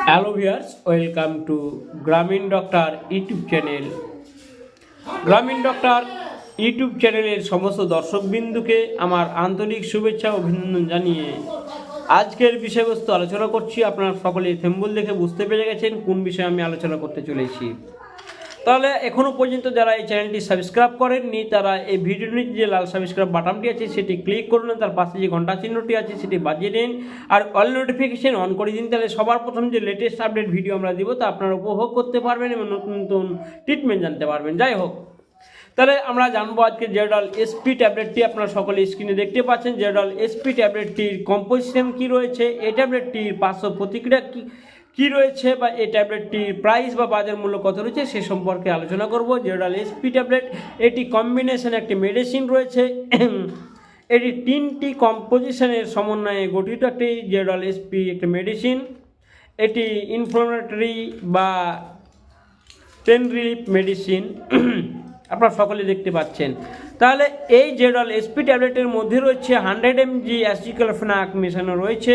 Hello viewers, welcome to গ্রামীণ doctor YouTube channel. গ্রামীণ doctor YouTube চ্যানেলের সমস্ত দর্শকবৃন্দুকে আমার আন্তরিক শুভেচ্ছা ও অভিনন্দন জানিয়ে আজকের বিষয়বস্তু আলোচনা করছি। আপনারা সকলে থেম্বল দেখে বুঝতে পেরে গেছেন কোন বিষয়ে আমি আলোচনা করতে চলেছি। তাহলে এখনও পর্যন্ত যারা এই চ্যানেলটি সাবস্ক্রাইব করেননি তারা এই ভিডিওর নিচে যে লাল সাবস্ক্রাইব বাটনটি আছে সেটি ক্লিক করুন, তার পাশে যে ঘন্টা চিহ্নটি আছে সেটি বাজিয়ে দিন আর অল নোটিফিকেশন অন করে দিন। তাহলে সবার প্রথম যে লেটেস্ট আপডেট ভিডিও আমরা দিব তা আপনারা উপভোগ করতে পারবেন এবং নতুন নতুন ট্রিটমেন্ট জানতে পারবেন। যাই হোক, তাহলে আমরা জানবো আজকে জেডল এসপি ট্যাবলেটটি আপনারা সকলে স্ক্রিনে দেখতে পাচ্ছেন। জেডল এসপি ট্যাবলেটটির কম্পোজিশন কী রয়েছে, এই ট্যাবলেটটির পার্শ্ব প্রতিক্রিয়া কী রয়েছে বা এই ট্যাবলেটটির প্রাইস বা বাজার মূল্য কত রয়েছে সে সম্পর্কে আলোচনা করব। জেডল এসপি ট্যাবলেট এটি কম্বিনেশন একটি মেডিসিন রয়েছে। এটি 3টি কম্পোজিশনের সমন্বয়ে গঠিত একটি জেডল এসপি একটি মেডিসিন। এটি ইনফ্লামেটরি বা পেন রিলিফ মেডিসিন আপনারা সকলে দেখতে পাচ্ছেন। তাহলে এই জেডল এসপি ট্যাবলেটের মধ্যে রয়েছে 100 mg অ্যাসিক্লোফেনাক মেশানো রয়েছে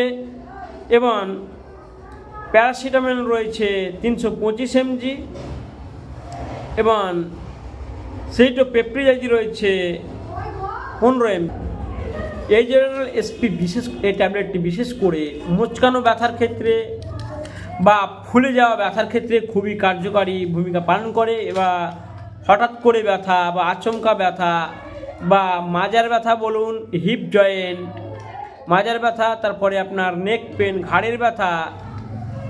এবং প্যারাসিটামল রয়েছে 325 mg এবং সেইটোপেপ্রিডাইজ রয়েছে 15 mg। এই জেডল এসপি এই ট্যাবলেটটি বিশেষ করে মোচকানো ব্যথার ক্ষেত্রে বা ফুলে যাওয়া ব্যথার ক্ষেত্রে খুবই কার্যকারী ভূমিকা পালন করে। বা হঠাৎ করে ব্যথা বা আচমকা ব্যথা বা মাজার ব্যথা বলুন, হিপ জয়েন্ট মাজার ব্যথা, তারপরে আপনার নেক পেন ঘাড়ের ব্যথা,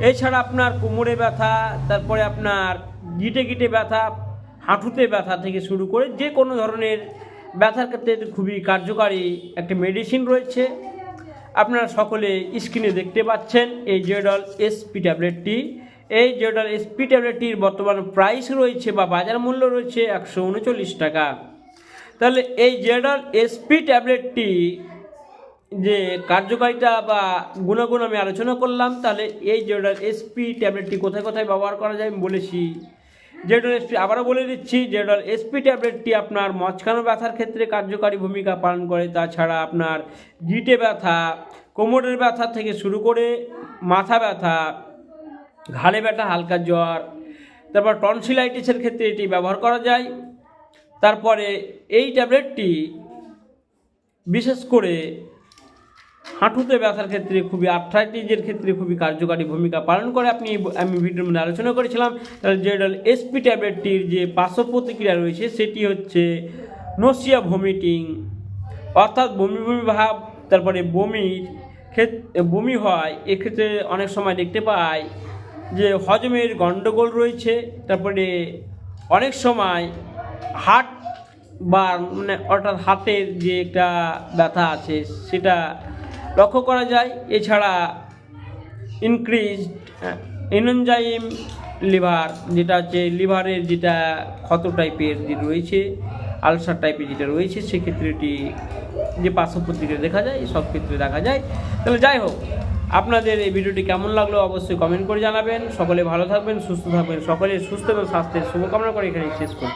এছাড়া আপনার কোমরে ব্যথা, তারপরে আপনার গিটে ব্যথা, হাঁটুতে ব্যথা থেকে শুরু করে যে কোনো ধরনের ব্যথার ক্ষেত্রে খুবই কার্যকারী একটি মেডিসিন রয়েছে। আপনারা সকলে স্ক্রিনে দেখতে পাচ্ছেন এই জেডল এসপি ট্যাবলেটটি। এই জেডল এসপি ট্যাবলেটটির বর্তমান প্রাইস রয়েছে বা বাজার মূল্য রয়েছে 139 টাকা। তাহলে এই জেডল এসপি ট্যাবলেটটি যে কার্যকারিতা বা গুণাগুণ আমি আলোচনা করলাম। তাহলে এই জেডল এসপি ট্যাবলেটটি কোথায় কোথায় ব্যবহার করা যায় আমি বলেছি। জেডল এসপি আবারও বলে দিচ্ছি, জেডল এসপি ট্যাবলেটটি আপনার মচকানো ব্যথার ক্ষেত্রে কার্যকারী ভূমিকা পালন করে। তাছাড়া আপনার গিটে ব্যথা, কোমরের ব্যথা থেকে শুরু করে মাথা ব্যথা, ঘাড়ে ব্যথা, হালকা জ্বর, তারপর টনসিলাইটিসের ক্ষেত্রে এটি ব্যবহার করা যায়। তারপরে এই ট্যাবলেটটি বিশেষ করে হাঁটুতে ব্যথার ক্ষেত্রে খুবই আর্থ্রাইটিসের ক্ষেত্রে খুবই কার্যকারী ভূমিকা পালন করে। আমি ভিডিওর মধ্যে আলোচনা করেছিলাম। তাহলে জেডল এসপি ট্যাবলেটটির যে পার্শ্ব প্রতিক্রিয়া রয়েছে সেটি হচ্ছে নসিয়া, ভমিটিং অর্থাৎ বমি বমি ভাব, তারপরে বমি হয়। এক্ষেত্রে অনেক সময় দেখতে পাই যে হজমের গণ্ডগোল রয়েছে। তারপরে অনেক সময় হার্ট বা অর্থাৎ হার্টের যে একটা ব্যথা আছে সেটা লক্ষ্য করা যায়। এছাড়া ইনক্রিজড এনজাইম লিভার, যেটা হচ্ছে লিভারের যেটা ক্ষত টাইপের যে রয়েছে, আলসার টাইপের যেটা রয়েছে, সেক্ষেত্রে এটি যে পার্শ্ব প্রতিক্রিয়া দেখা যায় সব ক্ষেত্রে দেখা যায়। তাহলে যাই হোক, আপনাদের এই ভিডিওটি কেমন লাগলো অবশ্যই কমেন্ট করে জানাবেন। সকলে ভালো থাকবেন, সুস্থ থাকবেন, সকলের সুস্থ এবং স্বাস্থ্যের শুভকামনা করে এখানে শেষ করুন।